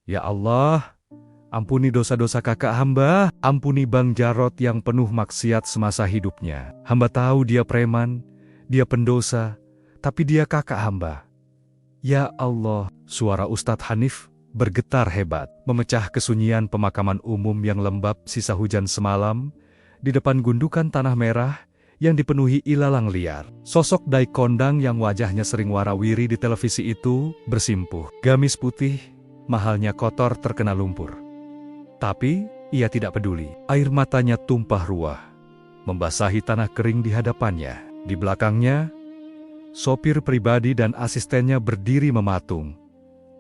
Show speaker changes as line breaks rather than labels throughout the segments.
Ya Allah, ampuni dosa-dosa kakak hamba, ampuni Bang Jarot yang penuh maksiat semasa hidupnya. Hamba tahu dia preman, dia pendosa, tapi dia kakak hamba. Ya Allah, suara Ustadz Hanif bergetar hebat, memecah kesunyian pemakaman umum yang lembab sisa hujan semalam, di depan gundukan tanah merah yang dipenuhi ilalang liar. Sosok Dai Kondang yang wajahnya sering warawiri di televisi itu bersimpuh, gamis putih, mahalnya kotor terkena lumpur. Tapi, ia tidak peduli. Air matanya tumpah ruah, membasahi tanah kering di hadapannya. Di belakangnya, sopir pribadi dan asistennya berdiri mematung,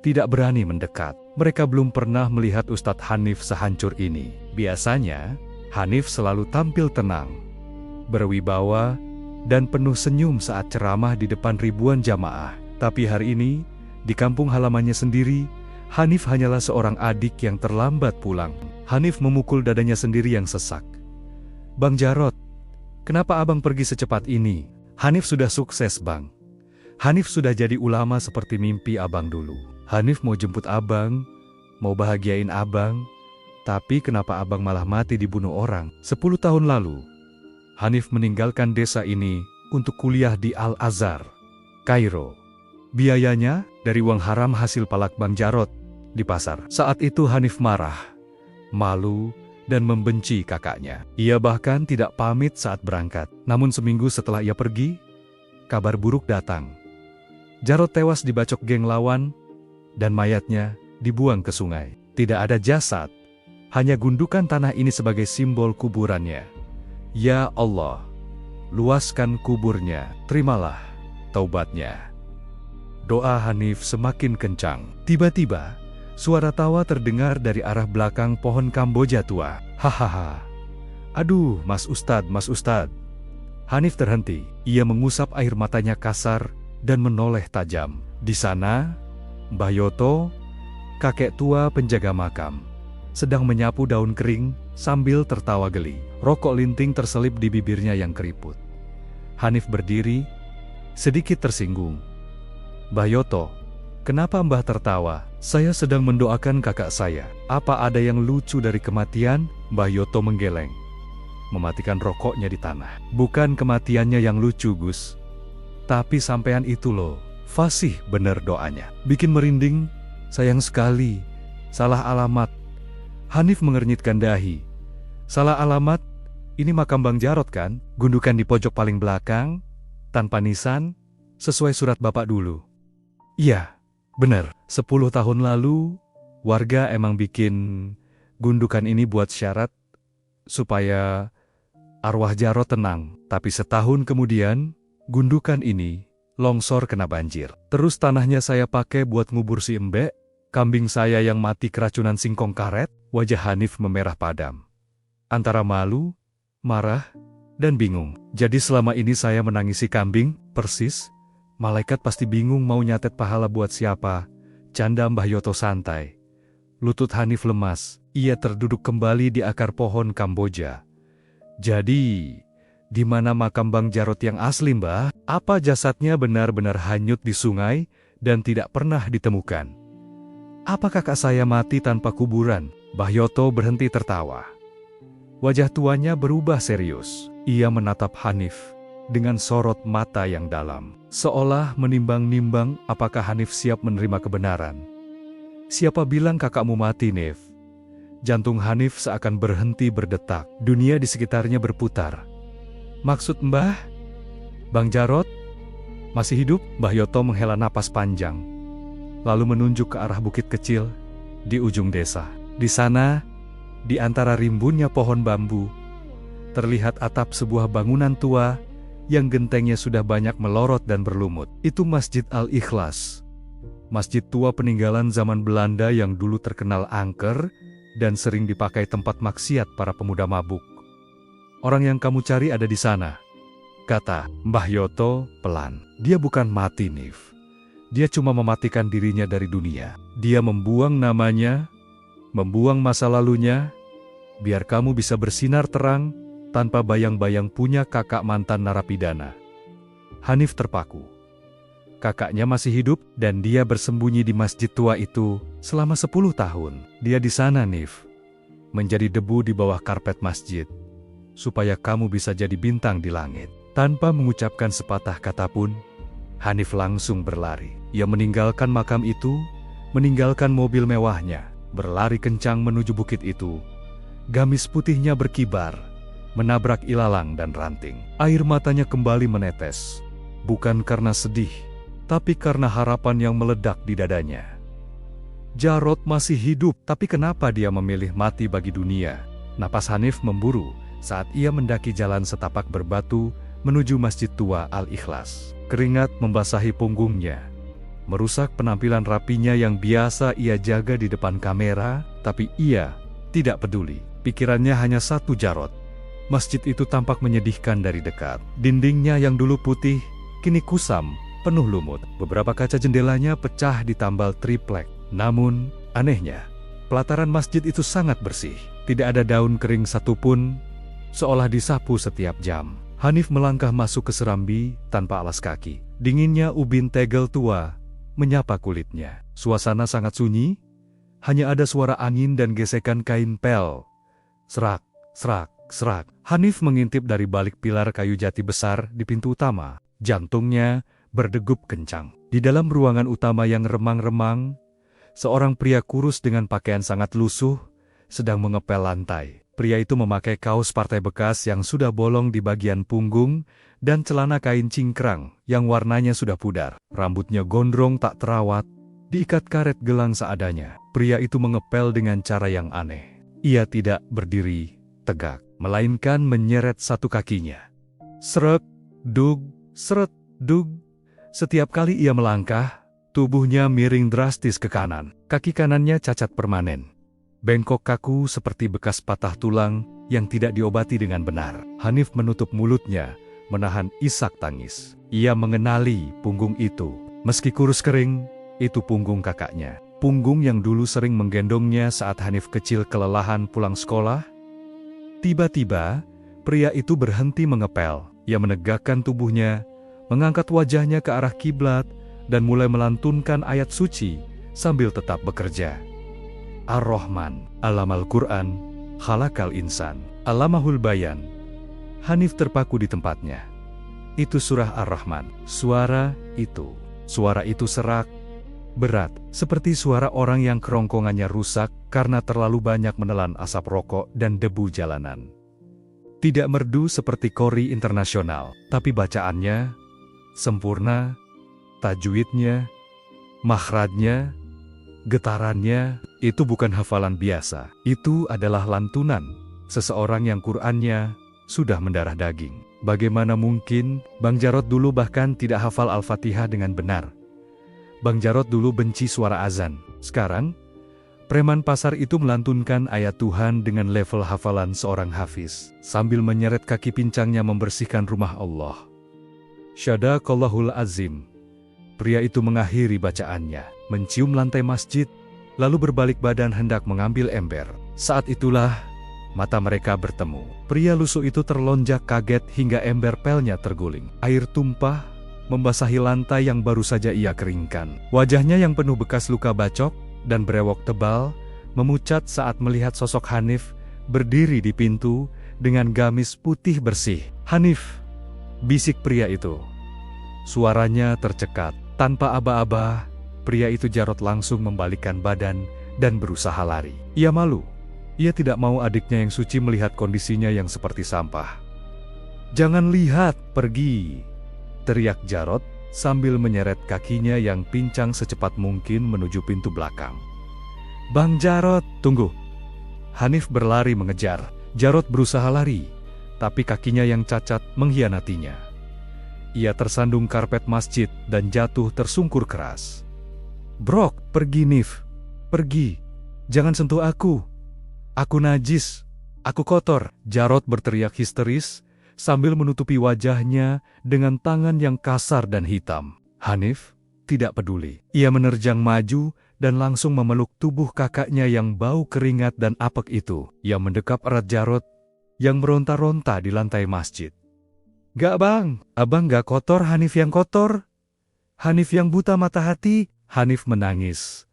tidak berani mendekat. Mereka belum pernah melihat Ustadz Hanif sehancur ini. Biasanya, Hanif selalu tampil tenang, berwibawa, dan penuh senyum saat ceramah di depan ribuan jamaah. Tapi hari ini, di kampung halamannya sendiri, Hanif hanyalah seorang adik yang terlambat pulang. Hanif memukul dadanya sendiri yang sesak. Bang Jarot, kenapa abang pergi secepat ini? Hanif sudah sukses, Bang. Hanif sudah jadi ulama seperti mimpi abang dulu. Hanif mau jemput abang, mau bahagiain abang, tapi kenapa abang malah mati dibunuh orang? 10 tahun lalu, Hanif meninggalkan desa ini untuk kuliah di Al-Azhar, Kairo. Biayanya dari uang haram hasil palak Bang Jarot di pasar. Saat itu Hanif marah, malu, dan membenci kakaknya. Ia bahkan tidak pamit saat berangkat. Namun seminggu setelah ia pergi, kabar buruk datang. Jarot tewas dibacok geng lawan, dan mayatnya dibuang ke sungai. Tidak ada jasad, hanya gundukan tanah ini sebagai simbol kuburannya. Ya Allah, luaskan kuburnya, terimalah taubatnya. Doa Hanif semakin kencang. Tiba-tiba, suara tawa terdengar dari arah belakang pohon Kamboja tua. Hahaha. Aduh, Mas Ustadz, Mas Ustadz. Hanif terhenti. Ia mengusap air matanya kasar dan menoleh tajam. Di sana, Mbah Yoto, kakek tua penjaga makam, sedang menyapu daun kering sambil tertawa geli. Rokok linting terselip di bibirnya yang keriput. Hanif berdiri, sedikit tersinggung. Mbah Yoto, kenapa Mbah tertawa? Saya sedang mendoakan kakak saya. Apa ada yang lucu dari kematian? Mbah Yoto menggeleng, mematikan rokoknya di tanah. Bukan kematiannya yang lucu, Gus. Tapi sampean itu loh, fasih bener doanya. Bikin merinding, sayang sekali. Salah alamat. Hanif mengernyitkan dahi. Salah alamat? Ini makam Bang Jarot kan? Gundukan di pojok paling belakang, tanpa nisan, sesuai surat bapak dulu. Iya, bener. 10 tahun lalu, warga emang bikin gundukan ini buat syarat supaya arwah Jarot tenang. Tapi setahun kemudian, gundukan ini longsor kena banjir. Terus tanahnya saya pakai buat ngubur si Embek, kambing saya yang mati keracunan singkong karet. Wajah Hanif memerah padam, antara malu, marah, dan bingung. Jadi selama ini saya menangisi kambing, persis. Malaikat pasti bingung mau nyatet pahala buat siapa. Canda Mbah Yoto santai. Lutut Hanif lemas. Ia terduduk kembali di akar pohon Kamboja. Jadi, di mana makam Bang Jarot yang asli, Mbah? Apa jasadnya benar-benar hanyut di sungai dan tidak pernah ditemukan? Apa kakak saya mati tanpa kuburan? Mbah Yoto berhenti tertawa. Wajah tuanya berubah serius. Ia menatap Hanif dengan sorot mata yang dalam, seolah menimbang-nimbang apakah Hanif siap menerima kebenaran. Siapa bilang kakakmu mati, Nif? Jantung Hanif seakan berhenti berdetak. Dunia di sekitarnya berputar. Maksud Mbah? Bang Jarot? Masih hidup? Mbah Yoto menghela napas panjang, lalu menunjuk ke arah bukit kecil di ujung desa. Di sana, di antara rimbunnya pohon bambu, terlihat atap sebuah bangunan tua yang gentengnya sudah banyak melorot dan berlumut. Itu Masjid Al-Ikhlas. Masjid tua peninggalan zaman Belanda yang dulu terkenal angker dan sering dipakai tempat maksiat para pemuda mabuk. Orang yang kamu cari ada di sana, kata Mbah Yoto pelan. Dia bukan mati, Nif. Dia cuma mematikan dirinya dari dunia. Dia membuang namanya, membuang masa lalunya, biar kamu bisa bersinar terang tanpa bayang-bayang punya kakak mantan narapidana. Hanif terpaku. kakaknya masih hidup dan dia bersembunyi di masjid tua itu selama 10 tahun. Dia di sana, Nif, menjadi debu di bawah karpet masjid, supaya kamu bisa jadi bintang di langit. Tanpa mengucapkan sepatah kata pun, Hanif langsung berlari. Ia meninggalkan makam itu, meninggalkan mobil mewahnya, berlari kencang menuju bukit itu. Gamis putihnya berkibar, menabrak ilalang dan ranting. Air matanya kembali menetes, bukan karena sedih, tapi karena harapan yang meledak di dadanya. Jarod masih hidup, tapi kenapa dia memilih mati bagi dunia? Napas Hanif memburu saat ia mendaki jalan setapak berbatu menuju Masjid Tua Al-Ikhlas. Keringat membasahi punggungnya, merusak penampilan rapinya yang biasa ia jaga di depan kamera, tapi ia tidak peduli. Pikirannya hanya satu, Jarod. Masjid itu tampak menyedihkan dari dekat. Dindingnya yang dulu putih, kini kusam, penuh lumut. Beberapa kaca jendelanya pecah ditambal triplek. Namun, anehnya, pelataran masjid itu sangat bersih. Tidak ada daun kering satupun, seolah disapu setiap jam. Hanif melangkah masuk ke serambi tanpa alas kaki. Dinginnya ubin tegel tua menyapa kulitnya. Suasana sangat sunyi, hanya ada suara angin dan gesekan kain pel. Serak, serak, serak. Hanif mengintip dari balik pilar kayu jati besar di pintu utama. Jantungnya berdegup kencang. Di dalam ruangan utama yang remang-remang, seorang pria kurus dengan pakaian sangat lusuh sedang mengepel lantai. Pria itu memakai kaos partai bekas yang sudah bolong di bagian punggung dan celana kain cingkrang yang warnanya sudah pudar. Rambutnya gondrong tak terawat, diikat karet gelang seadanya. Pria itu mengepel dengan cara yang aneh. Ia tidak berdiri tegak, melainkan menyeret satu kakinya. Seret, dug, seret, dug. Setiap kali ia melangkah, tubuhnya miring drastis ke kanan. Kaki kanannya cacat permanen, bengkok kaku seperti bekas patah tulang yang tidak diobati dengan benar. Hanif menutup mulutnya, menahan isak tangis. Ia mengenali punggung itu. Meski kurus kering, itu punggung kakaknya. Punggung yang dulu sering menggendongnya saat Hanif kecil kelelahan pulang sekolah. Tiba-tiba, pria itu berhenti mengepel. Ia menegakkan tubuhnya, mengangkat wajahnya ke arah kiblat, dan mulai melantunkan ayat suci sambil tetap bekerja. Ar-Rahman, Alamal Quran, Khalaqal Insan, Alamahul Bayan. Hanif terpaku di tempatnya. Itu surah Ar-Rahman. Suara itu serak, berat, seperti suara orang yang kerongkongannya rusak karena terlalu banyak menelan asap rokok dan debu jalanan. Tidak merdu seperti Qori internasional, tapi bacaannya sempurna, tajwidnya, makhrajnya, getarannya, itu bukan hafalan biasa. Itu adalah lantunan seseorang yang Qur'annya sudah mendarah daging. Bagaimana mungkin? Bang Jarod dulu bahkan tidak hafal Al-Fatihah dengan benar. Bang Jarod dulu benci suara azan. Sekarang, preman pasar itu melantunkan ayat Tuhan dengan level hafalan seorang hafiz, sambil menyeret kaki pincangnya membersihkan rumah Allah. Syadaqallahul Azim. Pria itu mengakhiri bacaannya, mencium lantai masjid, lalu berbalik badan hendak mengambil ember. Saat itulah, mata mereka bertemu. Pria lusuh itu terlonjak kaget hingga ember pelnya terguling. Air tumpah, membasahi lantai yang baru saja ia keringkan. Wajahnya yang penuh bekas luka bacok dan brewok tebal, memucat saat melihat sosok Hanif berdiri di pintu dengan gamis putih bersih. "Hanif!" bisik pria itu. Suaranya tercekat. Tanpa aba-aba, pria itu Jarod langsung membalikkan badan dan berusaha lari. Ia malu. Ia tidak mau adiknya yang suci melihat kondisinya yang seperti sampah. "Jangan lihat, pergi!" teriak Jarod sambil menyeret kakinya yang pincang secepat mungkin menuju pintu belakang. "Bang Jarod, tunggu!" Hanif berlari mengejar. Jarod berusaha lari, tapi kakinya yang cacat mengkhianatinya. Ia tersandung karpet masjid dan jatuh tersungkur keras. "Brok, pergi Nif, pergi. Jangan sentuh aku. Aku najis, aku kotor." Jarod berteriak histeris sambil menutupi wajahnya dengan tangan yang kasar dan hitam. Hanif tidak peduli. Ia menerjang maju dan langsung memeluk tubuh kakaknya yang bau keringat dan apek itu. Ia mendekap erat Jarod yang meronta-ronta di lantai masjid. "Gak bang, abang gak kotor, Hanif yang kotor." Hanif yang buta mata hati, Hanif menangis.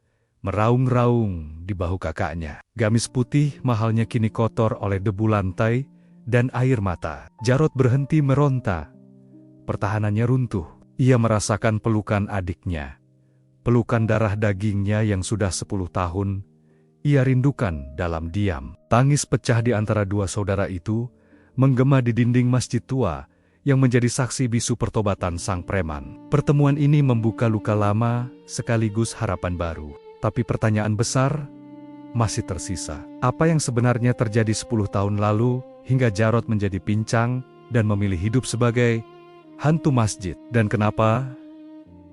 Meraung-raung di bahu kakaknya. Gamis putih mahalnya kini kotor oleh debu lantai dan air mata. Jarod berhenti meronta. Pertahanannya runtuh. Ia merasakan pelukan adiknya. Pelukan darah dagingnya yang sudah 10 tahun. Ia rindukan dalam diam. Tangis pecah di antara dua saudara itu, menggema di dinding masjid tua yang menjadi saksi bisu pertobatan sang preman. Pertemuan ini membuka luka lama sekaligus harapan baru. Tapi pertanyaan besar masih tersisa. Apa yang sebenarnya terjadi 10 tahun lalu hingga Jarod menjadi pincang dan memilih hidup sebagai hantu masjid? Dan kenapa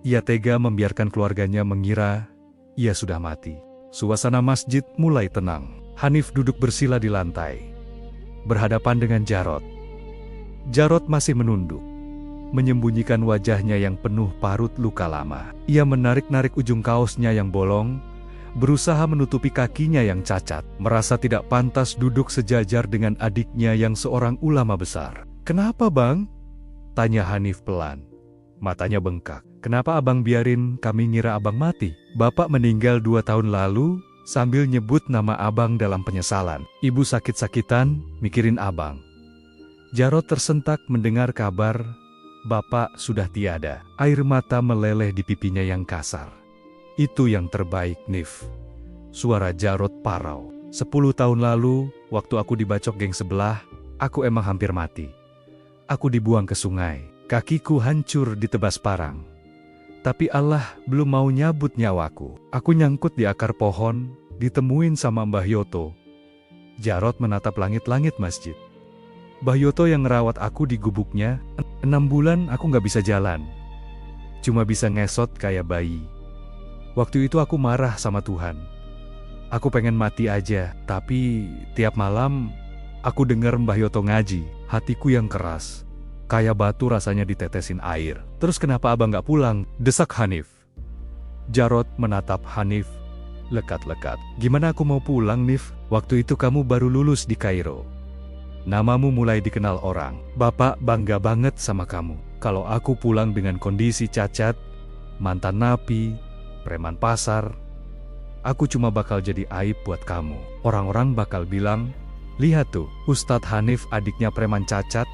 ia tega membiarkan keluarganya mengira ia sudah mati? Suasana masjid mulai tenang. Hanif duduk bersila di lantai, berhadapan dengan Jarod. Jarod masih menunduk, menyembunyikan wajahnya yang penuh parut luka lama. Ia menarik-narik ujung kaosnya yang bolong, berusaha menutupi kakinya yang cacat. Merasa tidak pantas duduk sejajar dengan adiknya yang seorang ulama besar. "Kenapa, Bang?" tanya Hanif pelan. Matanya bengkak. "Kenapa abang biarin kami ngira abang mati? Bapak meninggal 2 tahun lalu," sambil nyebut nama abang dalam penyesalan. "Ibu sakit-sakitan, mikirin abang." Jarod tersentak mendengar kabar bapak sudah tiada. Air mata meleleh di pipinya yang kasar. "Itu yang terbaik, Nif." Suara Jarod parau. 10 tahun lalu, waktu aku dibacok geng sebelah, aku emang hampir mati. Aku dibuang ke sungai. Kakiku hancur ditebas parang. Tapi Allah belum mau nyabut nyawaku. Aku nyangkut di akar pohon, ditemuin sama Mbah Yoto. Jarod menatap langit-langit masjid. Mbah Yoto yang ngerawat aku di gubuknya, 6 bulan aku nggak bisa jalan. Cuma bisa ngesot kayak bayi. Waktu itu aku marah sama Tuhan. Aku pengen mati aja, tapi tiap malam aku dengar Mbah Yoto ngaji. Hatiku yang keras, kayak batu rasanya ditetesin air. "Terus kenapa abang nggak pulang?" desak Hanif. Jarod menatap Hanif lekat-lekat. "Gimana aku mau pulang, Nif? Waktu itu kamu baru lulus di Kairo. Namamu mulai dikenal orang. Bapak bangga banget sama kamu. Kalau aku pulang dengan kondisi cacat, mantan napi, preman pasar, aku cuma bakal jadi aib buat kamu. Orang-orang bakal bilang, 'Lihat tuh, Ustadz Hanif adiknya preman cacat.'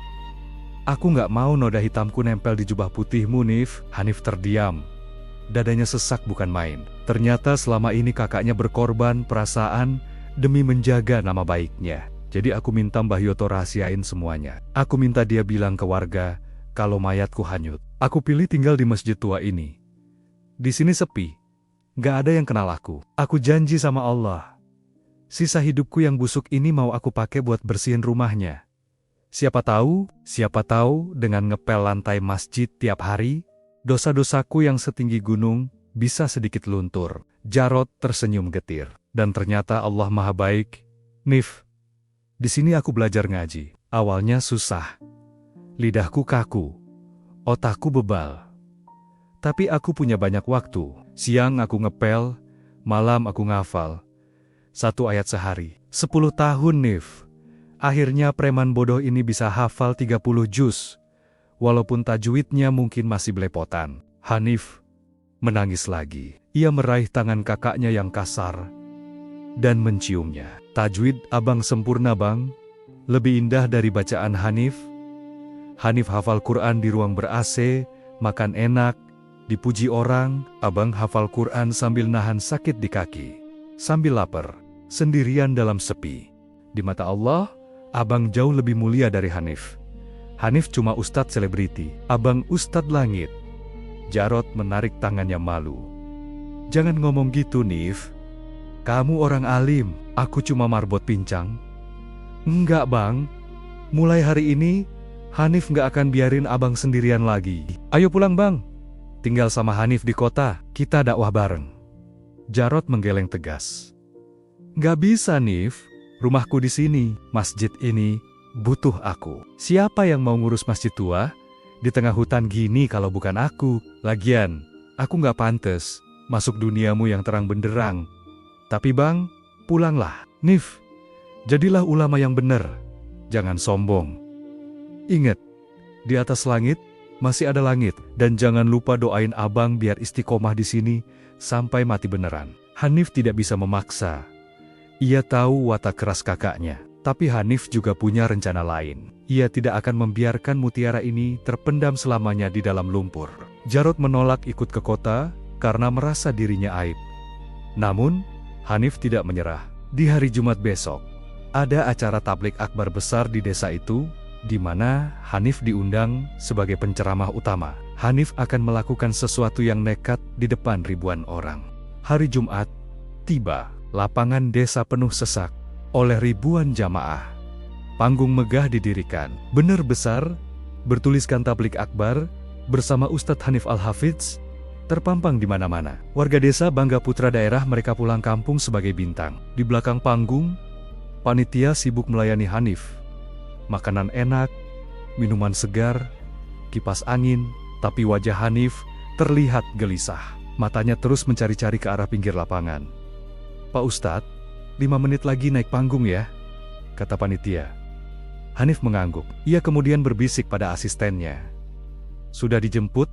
Aku nggak mau noda hitamku nempel di jubah putihmu, Nif." Hanif terdiam. Dadanya sesak bukan main. Ternyata selama ini kakaknya berkorban perasaan demi menjaga nama baiknya. Jadi aku minta Mbah Yoto rahasiain semuanya. Aku minta dia bilang ke warga kalau mayatku hanyut. Aku pilih tinggal di masjid tua ini. Di sini sepi. Nggak ada yang kenal aku. Aku janji sama Allah, sisa hidupku yang busuk ini mau aku pakai buat bersihin rumahnya. Siapa tahu dengan ngepel lantai masjid tiap hari, dosa-dosaku yang setinggi gunung bisa sedikit luntur. Jarod tersenyum getir. Dan ternyata Allah Maha Baik. Nif, di sini aku belajar ngaji. Awalnya susah. Lidahku kaku. Otakku bebal. Tapi aku punya banyak waktu. Siang aku ngepel, malam aku ngafal. 1 ayat sehari. 10 tahun, Nif. Akhirnya preman bodoh ini bisa hafal 30 juz. Walaupun tajwidnya mungkin masih belepotan. Hanif menangis lagi. Ia meraih tangan kakaknya yang kasar dan menciumnya. "Tajwid abang sempurna, Bang. Lebih indah dari bacaan Hanif." Hanif hafal Quran di ruang ber-AC, makan enak, dipuji orang. Abang hafal Quran sambil nahan sakit di kaki, sambil lapar, sendirian dalam sepi. Di mata Allah, abang jauh lebih mulia dari Hanif. Hanif cuma ustadz selebriti, abang ustadz langit. Jarod menarik tangannya malu. "Jangan ngomong gitu, Nif. Kamu orang alim, aku cuma marbot pincang." "Enggak, Bang. Mulai hari ini, Hanif nggak akan biarin abang sendirian lagi. Ayo pulang, Bang. Tinggal sama Hanif di kota, kita dakwah bareng." Jarod menggeleng tegas. "Nggak bisa, Nif. Rumahku di sini, masjid ini butuh aku. Siapa yang mau ngurus masjid tua di tengah hutan gini kalau bukan aku? Lagian, aku nggak pantes masuk duniamu yang terang benderang. Tapi Bang, pulanglah. Nif, jadilah ulama yang benar. Jangan sombong. Ingat, di atas langit masih ada langit, dan jangan lupa doain abang biar istiqomah di sini sampai mati beneran. Hanif tidak bisa memaksa. Ia tahu watak keras kakaknya, tapi Hanif juga punya rencana lain. Ia tidak akan membiarkan mutiara ini terpendam selamanya di dalam lumpur. Jarod menolak ikut ke kota karena merasa dirinya aib. Namun, Hanif tidak menyerah. Di hari Jumat besok, ada acara tablik akbar besar di desa itu, di mana Hanif diundang sebagai penceramah utama. Hanif akan melakukan sesuatu yang nekat di depan ribuan orang. Hari Jumat tiba, lapangan desa penuh sesak oleh ribuan jamaah. Panggung megah didirikan, benar besar, bertuliskan tablik akbar bersama Ustadz Hanif Al-Hafidz, terpampang di mana-mana. Warga desa bangga putra daerah mereka pulang kampung sebagai bintang. Di belakang panggung, panitia sibuk melayani Hanif. Makanan enak, minuman segar, kipas angin, tapi wajah Hanif terlihat gelisah. Matanya terus mencari-cari ke arah pinggir lapangan. "Pak Ustadz, 5 menit lagi naik panggung ya," kata panitia. Hanif mengangguk. Ia kemudian berbisik pada asistennya. "Sudah dijemput?"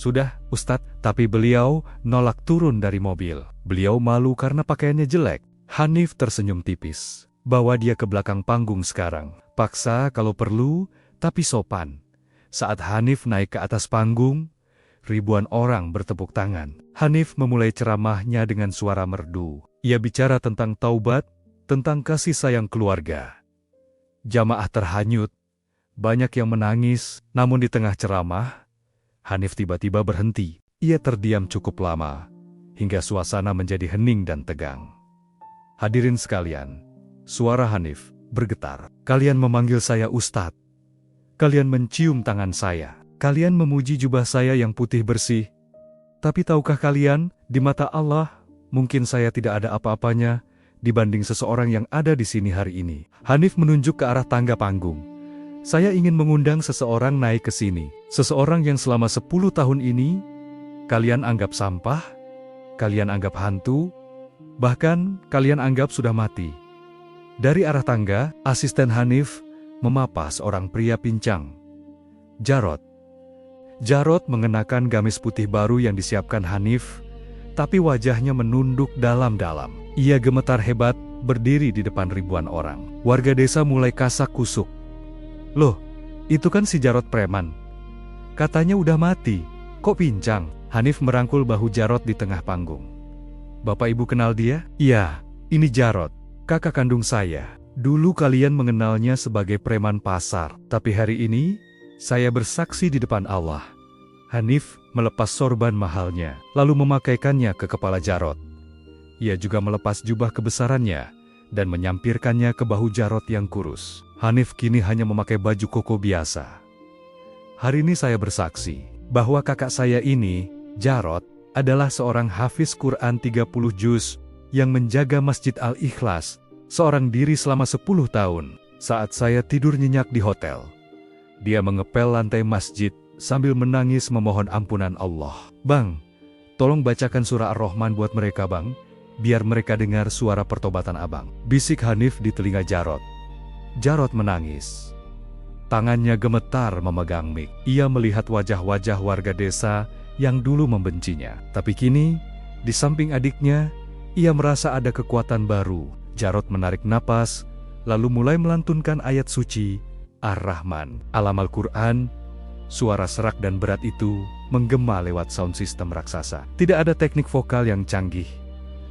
"Sudah, Ustadz," tapi beliau nolak turun dari mobil. Beliau malu karena pakaiannya jelek. Hanif tersenyum tipis. Bawa dia ke belakang panggung sekarang. Paksa kalau perlu, tapi sopan. Saat Hanif naik ke atas panggung, ribuan orang bertepuk tangan. Hanif memulai ceramahnya dengan suara merdu. Ia bicara tentang taubat, tentang kasih sayang keluarga. Jamaah terhanyut, banyak yang menangis, namun di tengah ceramah, Hanif tiba-tiba berhenti. Ia terdiam cukup lama, hingga suasana menjadi hening dan tegang. "Hadirin sekalian," suara Hanif bergetar. "Kalian memanggil saya Ustadz. Kalian mencium tangan saya. Kalian memuji jubah saya yang putih bersih. Tapi tahukah kalian, di mata Allah, mungkin saya tidak ada apa-apanya dibanding seseorang yang ada di sini hari ini." Hanif menunjuk ke arah tangga panggung. "Saya ingin mengundang seseorang naik ke sini. Seseorang yang selama 10 tahun ini, kalian anggap sampah, kalian anggap hantu, bahkan kalian anggap sudah mati." Dari arah tangga, asisten Hanif memapas seorang pria pincang. Jarod. Jarod mengenakan gamis putih baru yang disiapkan Hanif, tapi wajahnya menunduk dalam-dalam. Ia gemetar hebat, berdiri di depan ribuan orang. Warga desa mulai kasak kusuk. "Loh, itu kan si Jarod preman. Katanya udah mati, kok pincang?" Hanif merangkul bahu Jarod di tengah panggung. "Bapak Ibu kenal dia?" "Iya, ini Jarod, kakak kandung saya. Dulu kalian mengenalnya sebagai preman pasar, tapi hari ini saya bersaksi di depan Allah." Hanif melepas sorban mahalnya, lalu memakaikannya ke kepala Jarod. Ia juga melepas jubah kebesarannya dan menyampirkannya ke bahu Jarod yang kurus. Hanif kini hanya memakai baju koko biasa. "Hari ini saya bersaksi bahwa kakak saya ini, Jarod, adalah seorang hafiz Quran 30 juz yang menjaga Masjid Al-Ikhlas seorang diri selama 10 tahun. Saat saya tidur nyenyak di hotel, dia mengepel lantai masjid sambil menangis memohon ampunan Allah. Bang, tolong bacakan surah Ar-Rahman buat mereka bang, biar mereka dengar suara pertobatan abang." Bisik Hanif di telinga Jarod. Jarod menangis. Tangannya gemetar memegang mik. Ia melihat wajah-wajah warga desa yang dulu membencinya. Tapi kini, di samping adiknya, ia merasa ada kekuatan baru. Jarod menarik napas, lalu mulai melantunkan ayat suci Ar-Rahman. Alam Al-Quran, suara serak dan berat itu menggema lewat sound system raksasa. Tidak ada teknik vokal yang canggih,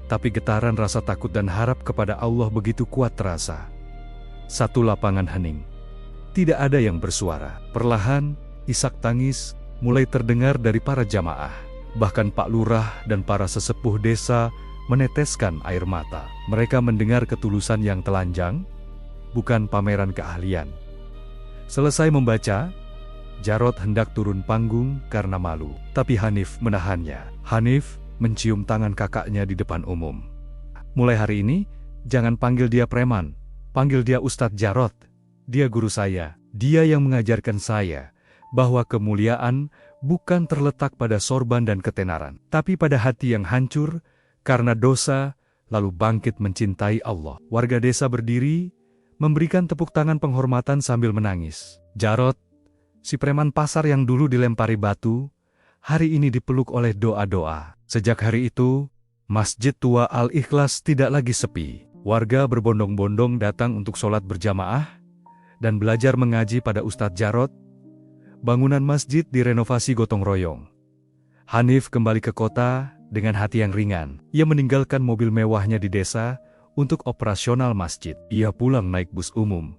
tapi getaran rasa takut dan harap kepada Allah begitu kuat terasa. Satu lapangan hening. Tidak ada yang bersuara. Perlahan, isak tangis mulai terdengar dari para jamaah. Bahkan Pak Lurah dan para sesepuh desa meneteskan air mata. Mereka mendengar ketulusan yang telanjang, bukan pameran keahlian. Selesai membaca, Jarod hendak turun panggung karena malu, tapi Hanif menahannya. Hanif mencium tangan kakaknya di depan umum. "Mulai hari ini, jangan panggil dia preman, panggil dia Ustadz Jarod. Dia guru saya, dia yang mengajarkan saya bahwa kemuliaan bukan terletak pada sorban dan ketenaran, tapi pada hati yang hancur karena dosa, lalu bangkit mencintai Allah." Warga desa berdiri, memberikan tepuk tangan penghormatan sambil menangis. Jarod, Si preman pasar yang dulu dilempari batu, hari ini dipeluk oleh doa-doa. Sejak hari itu, Masjid Tua Al-Ikhlas tidak lagi sepi. Warga berbondong-bondong datang untuk sholat berjamaah dan belajar mengaji pada Ustadz Jarot. Bangunan masjid direnovasi gotong royong. Hanif kembali ke kota dengan hati yang ringan. Ia meninggalkan mobil mewahnya di desa untuk operasional masjid. Ia pulang naik bus umum.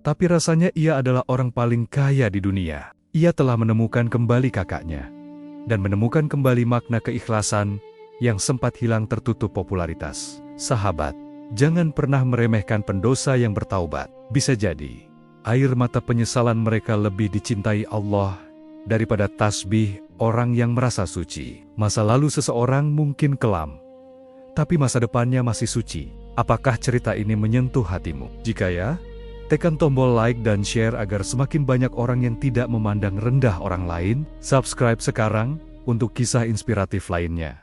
Tapi rasanya ia adalah orang paling kaya di dunia. Ia telah menemukan kembali kakaknya dan menemukan kembali makna keikhlasan yang sempat hilang tertutup popularitas. Sahabat, jangan pernah meremehkan pendosa yang bertaubat. Bisa jadi air mata penyesalan mereka lebih dicintai Allah daripada tasbih orang yang merasa suci. Masa lalu seseorang mungkin kelam, tapi masa depannya masih suci. Apakah cerita ini menyentuh hatimu? Jika ya, tekan tombol like dan share agar semakin banyak orang yang tidak memandang rendah orang lain. Subscribe sekarang untuk kisah inspiratif lainnya.